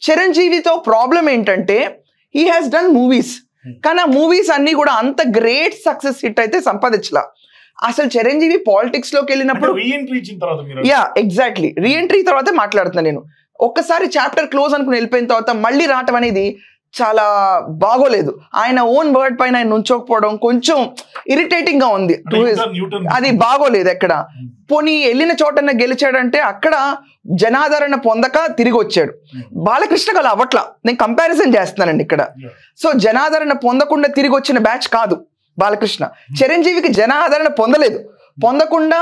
చిరంజీవితో problem ఏంటంటే he has done movies, కానీ ఆ మూవీస్ అన్ని కూడా అంత గ్రేట్ సక్సెస్ హిట్ అయితే సంపాదించలా. అసలు చిరంజీవి పాలిటిక్స్ లోకి వెళ్ళినప్పుడు ఎగ్జాక్ట్లీ రీఎంట్రీ తర్వాతే మాట్లాడుతున్నా నేను. ఒక్కసారి చాప్టర్ క్లోజ్ అనుకుని వెళ్ళిపోయిన తర్వాత మళ్ళీ రావటం అనేది చాలా బాగోలేదు. ఆయన ఓన్ వర్డ్ పైన ఆయన నుంచోకపోవడం కొంచెం ఇరిటేటింగ్ గా ఉంది. అది బాగోలేదు ఎక్కడ. పోనీ వెళ్ళిన చోటన్నా గెలిచాడంటే అక్కడ జనాదరణ పొందక తిరిగి వచ్చాడు. బాలకృష్ణకి అలా అవ్వట్లా. నేను కంపారిజన్ చేస్తున్నానండి ఇక్కడ. సో జనాదరణ పొందకుండా తిరిగి వచ్చిన బ్యాచ్ కాదు బాలకృష్ణ. చిరంజీవికి జనాదరణ పొందకుండా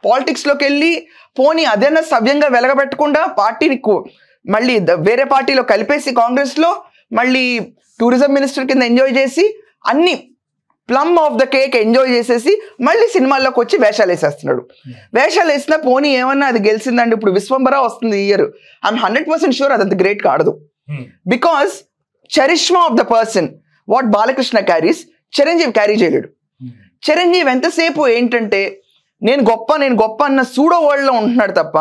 పాలిటిక్స్ లోకి వెళ్ళి పోనీ అదైనా సవ్యంగా వెలగబెట్టకుండా పార్టీని మళ్ళీ వేరే పార్టీలో కలిపేసి కాంగ్రెస్ లో మళ్ళీ టూరిజం మినిస్టర్ కింద ఎంజాయ్ చేసి అన్ని plum of the cake enjoy చేసేసి మళ్ళీ సినిమాల్లోకి వచ్చి వేషాలు వేసేస్తున్నాడు. వేషాలు వేసినా పోనీ ఏమన్నా అది గెలిచిందండి. ఇప్పుడు విశ్వంబర వస్తుంది ఈ ఇయర్. ఐఎమ్ 100% షూర్ అదంత గ్రేట్ కాడదు. Because charisma of the person what Balakrishna carries Chiranjeevi carry చేయలేడు. చిరంజీవి ఎంతసేపు ఏంటంటే నేను గొప్ప అన్న సూడో వరల్డ్ లో ఉంటున్నాడు తప్ప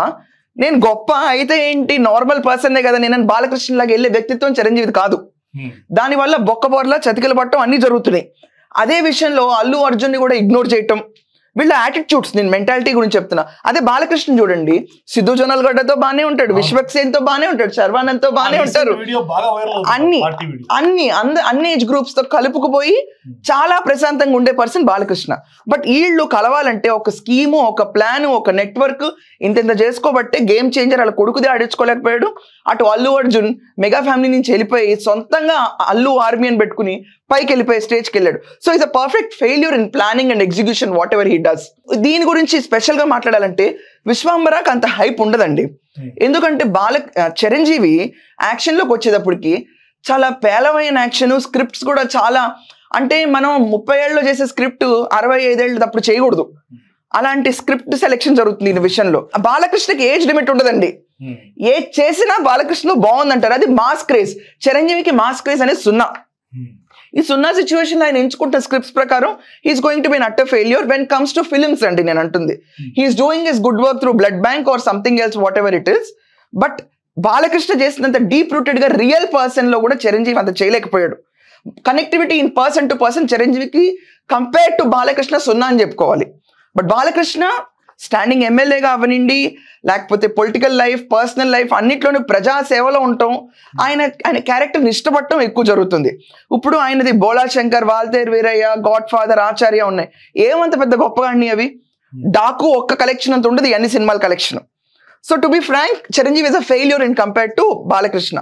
నేను గొప్ప అయితే ఏంటి నార్మల్ పర్సన్నే కదా నేను బాలకృష్ణ లాగా వెళ్ళే వ్యక్తిత్వం చిరంజీవి కాదు. దానివల్ల బొక్కబోర్లా చతికిల పట్టడం అన్ని జరుగుతున్నాయి. అదే విషయంలో అల్లు అర్జున్ ని కూడా ఇగ్నోర్ చేయటం, వీళ్ళ యాటిట్యూడ్స్, నేను మెంటాలిటీ గురించి చెప్తున్నా. అదే బాలకృష్ణ చూడండి, సిద్ధు జొన్నలగడ్డతో బానే ఉంటాడు, విశ్వక్సేన్ తో బానే ఉంటాడు, శర్వానంద్ తో బానే ఉంటారు. అన్ని ఏజ్ గ్రూప్స్ తో కలుపుకుపోయి చాలా ప్రశాంతంగా ఉండే పర్సన్ బాలకృష్ణ. బట్ వీళ్ళు కలవాలంటే ఒక స్కీము, ఒక ప్లాన్, ఒక నెట్వర్క్ ఇంత చేసుకోబట్టే గేమ్ చేంజర్ అలా కొడుకుదే ఆడించుకోలేకపోయాడు. అటు అల్లు అర్జున్ మెగా ఫ్యామిలీ నుంచి వెళ్ళిపోయి సొంతంగా అల్లు ఆర్మీ అని పెట్టుకుని పైకి వెళ్ళిపోయి స్టేజ్కి వెళ్ళాడు. So it's a perfect failure in planning and execution what ever he does. దీని గురించి స్పెషల్ గా మాట్లాడాలంటే విశ్వంబరాకి అంత హైప్ ఉండదండి. ఎందుకంటే చిరంజీవి యాక్షన్ లోకి వచ్చేటప్పటికి చాలా పేలవైన యాక్షన్, స్క్రిప్ట్స్ కూడా చాలా, అంటే మనం 30 ఏళ్ళలో చేసే స్క్రిప్ట్ 65 ఏళ్ళు అప్పుడు చేయకూడదు. అలాంటి స్క్రిప్ట్ సెలెక్షన్ జరుగుతుంది ఈ విషయంలో. బాలకృష్ణకి ఏజ్ లిమిట్ ఉండదండి. ఏజ్ చేసినా బాలకృష్ణ బాగుందంటారు. అది మాస్ క్రేజ్. చిరంజీవికి మాస్ క్రేజ్ అనేది 0. ఈ 0 సిచ్యువేషన్ ఆయన ఎంచుకుంటున్న స్క్రిప్ట్స్ ప్రకారం he's going to be utter failure when comes to films అండి. నేను అంటుంది he's doing his good work through blood bank or something else whatever it is. But Balakrishna చేసినంత డీప్ రూటెడ్ గా రియల్ పర్సన్ లో కూడా చిరంజీవి అంత చేయలేకపోయాడు. Connectivity in person to person చిరంజీవికి కంపేర్ టు బాలకృష్ణ 0 అని చెప్పుకోవాలి. బట్ బాలకృష్ణ స్టాండింగ్ ఎమ్మెల్యేగా అవనండి, లేకపోతే పొలిటికల్ లైఫ్, పర్సనల్ లైఫ్ అన్నిట్లోనూ ప్రజా సేవలో ఉండటం, ఆయన క్యారెక్టర్ని ఇష్టపడటం ఎక్కువ జరుగుతుంది. ఇప్పుడు ఆయనది బోళా శంకర్, వాల్తేరు వీరయ్య, గాడ్ ఫాదర్, ఆచార్య ఉన్నాయి. ఏమంత పెద్ద గొప్పగా అన్ని అవి. డాకు ఒక్క కలెక్షన్ అంత ఉండదు, అన్ని సినిమాల collection. So to be frank, Chiranjeevi is a failure in compared to Balakrishna.